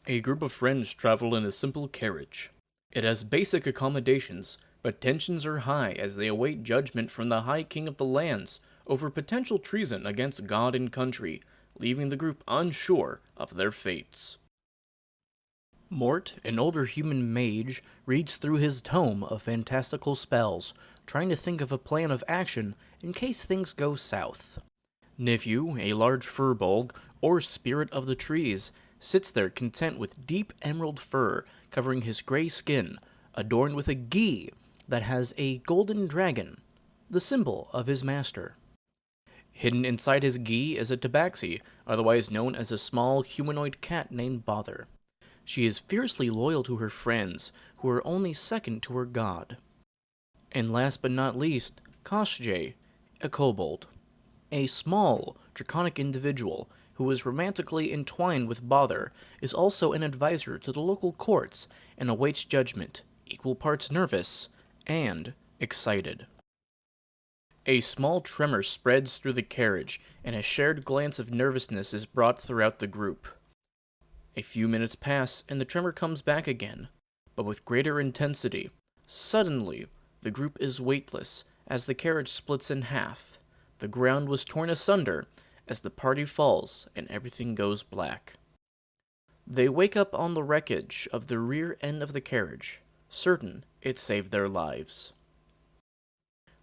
A group of friends travel in a simple carriage. It has basic accommodations, but tensions are high as they await judgment from the High King of the Lands over potential treason against God and country, leaving the group unsure of their fates. Mort, an older human mage, reads through his tome of fantastical spells, trying to think of a plan of action in case things go south. Nivyu, a large furbolg, or spirit of the trees, sits there content with deep emerald fur covering his gray skin, adorned with a gi that has a golden dragon, the symbol of his master. Hidden inside his gi is a tabaxi, otherwise known as a small humanoid cat named Bother. She is fiercely loyal to her friends, who are only second to her god. And last but not least, Koshjay, a kobold. A small, draconic individual who is romantically entwined with Bother is also an advisor to the local courts and awaits judgment, equal parts nervous and excited. A small tremor spreads through the carriage, and a shared glance of nervousness is brought throughout the group. A few minutes pass, and the tremor comes back again, but with greater intensity. Suddenly, the group is weightless as the carriage splits in half. The ground was torn asunder as the party falls and everything goes black. They wake up on the wreckage of the rear end of the carriage, certain it saved their lives.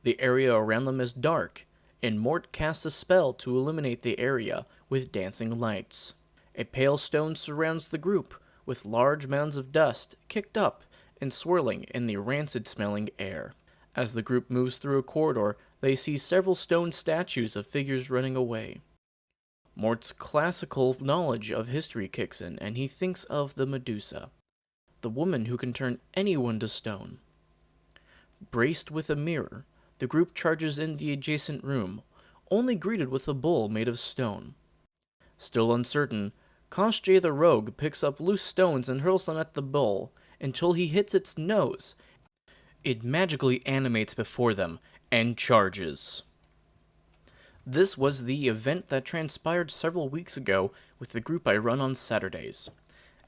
The area around them is dark, and Mort casts a spell to illuminate the area with dancing lights. A pale stone surrounds the group, with large mounds of dust kicked up and swirling in the rancid-smelling air. As the group moves through a corridor, they see several stone statues of figures running away. Mort's classical knowledge of history kicks in, and he thinks of the Medusa, the woman who can turn anyone to stone. Braced with a mirror, the group charges in the adjacent room, only greeted with a bull made of stone. Still uncertain, Koshjay the rogue picks up loose stones and hurls them at the bull until he hits its nose. It magically animates before them and charges. This was the event that transpired several weeks ago with the group I run on Saturdays.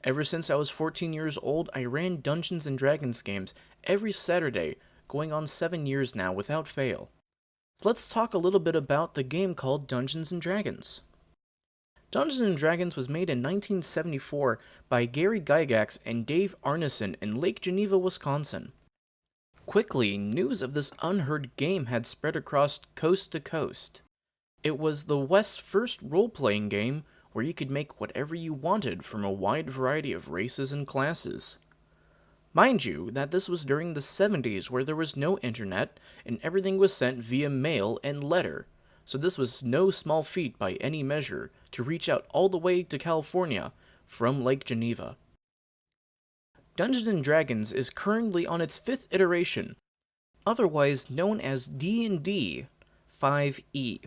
Ever since I was 14 years old, I ran Dungeons & Dragons games every Saturday, going on 7 years now without fail. So let's talk a little bit about the game called Dungeons & Dragons. Dungeons & Dragons was made in 1974 by Gary Gygax and Dave Arneson in Lake Geneva, Wisconsin. Quickly, news of this unheard game had spread across coast to coast. It was the West's first role-playing game where you could make whatever you wanted from a wide variety of races and classes. Mind you that this was during the 70s where there was no internet and everything was sent via mail and letter, so this was no small feat by any measure to reach out all the way to California from Lake Geneva. Dungeons & Dragons is currently on its 5th iteration, otherwise known as D&D 5e.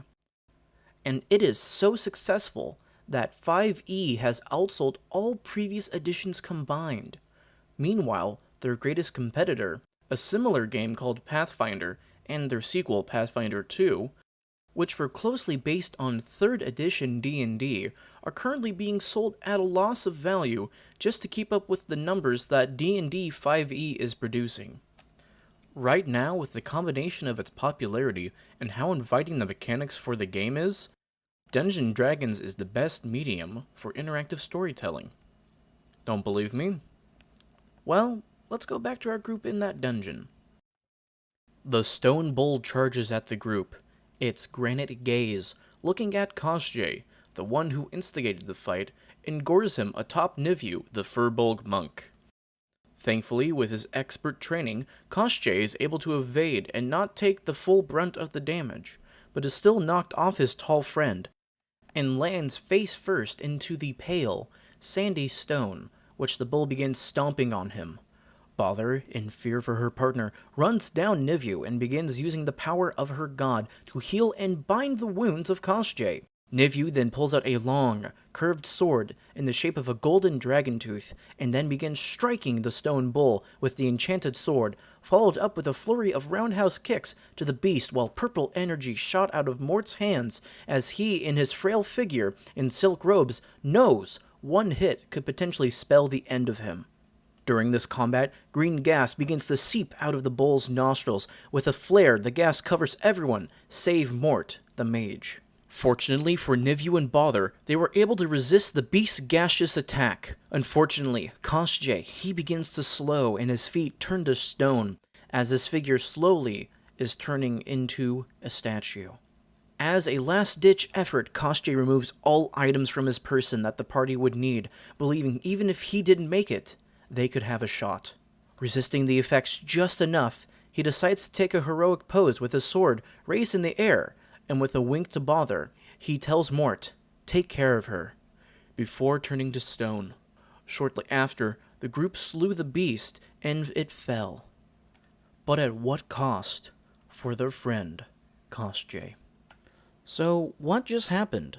And it is so successful that 5e has outsold all previous editions combined. Meanwhile, their greatest competitor, a similar game called Pathfinder, and their sequel Pathfinder 2, which were closely based on 3rd edition D&D, are currently being sold at a loss of value just to keep up with the numbers that D&D 5e is producing. Right now, with the combination of its popularity and how inviting the mechanics for the game is, Dungeons & Dragons is the best medium for interactive storytelling. Don't believe me? Well, let's go back to our group in that dungeon. The stone bull charges at the group, its granite gaze looking at Koshjay, the one who instigated the fight, and gores him atop Nivyu, the furbolg monk. Thankfully, with his expert training, Koshjay is able to evade and not take the full brunt of the damage, but is still knocked off his tall friend, and lands face first into the pale, sandy stone, which the bull begins stomping on him. Bother, in fear for her partner, runs down Nivyu and begins using the power of her god to heal and bind the wounds of Koshjay. Nivyu then pulls out a long, curved sword in the shape of a golden dragon tooth, and then begins striking the stone bull with the enchanted sword, followed up with a flurry of roundhouse kicks to the beast while purple energy shot out of Mort's hands as he, in his frail figure in silk robes, knows One hit could potentially spell the end of him. During this combat, green gas begins to seep out of the bull's nostrils. With a flare, the gas covers everyone, save Mort, the mage. Fortunately for Nivu and Bother, they were able to resist the beast's gaseous attack. Unfortunately, Kosjay, he begins to slow and his feet turn to stone, as his figure slowly is turning into a statue. As a last-ditch effort, Kosjay removes all items from his person that the party would need, believing even if he didn't make it, they could have a shot. Resisting the effects just enough, he decides to take a heroic pose with his sword raised in the air, and with a wink to Bother, he tells Mort, "Take care of her," before turning to stone. Shortly after, the group slew the beast, and it fell. But at what cost? For their friend, Kosjay. So, what just happened?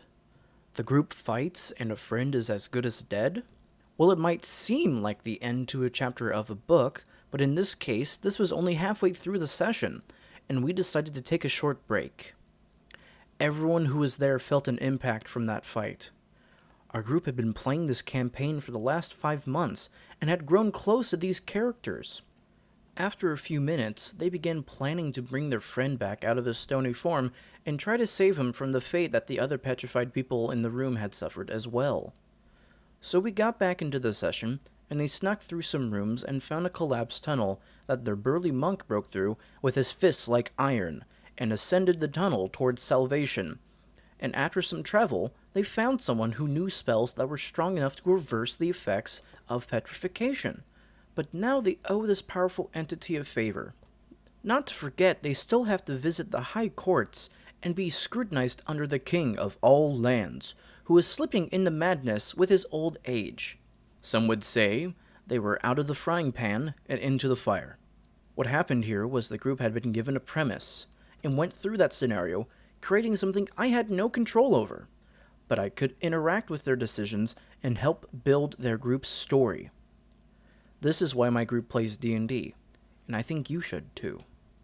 The group fights, and a friend is as good as dead? Well, it might seem like the end to a chapter of a book, but in this case, this was only halfway through the session, and we decided to take a short break. Everyone who was there felt an impact from that fight. Our group had been playing this campaign for the last 5 months, and had grown close to these characters. After a few minutes, they began planning to bring their friend back out of his stony form and try to save him from the fate that the other petrified people in the room had suffered as well. So we got back into the session, and they snuck through some rooms and found a collapsed tunnel that their burly monk broke through with his fists like iron, and ascended the tunnel towards salvation. And after some travel, they found someone who knew spells that were strong enough to reverse the effects of petrification. But now they owe this powerful entity a favor. Not to forget, they still have to visit the high courts and be scrutinized under the king of all lands, who is slipping into madness with his old age. Some would say they were out of the frying pan and into the fire. What happened here was the group had been given a premise, and went through that scenario, creating something I had no control over. But I could interact with their decisions and help build their group's story. This is why my group plays D&D, and I think you should too.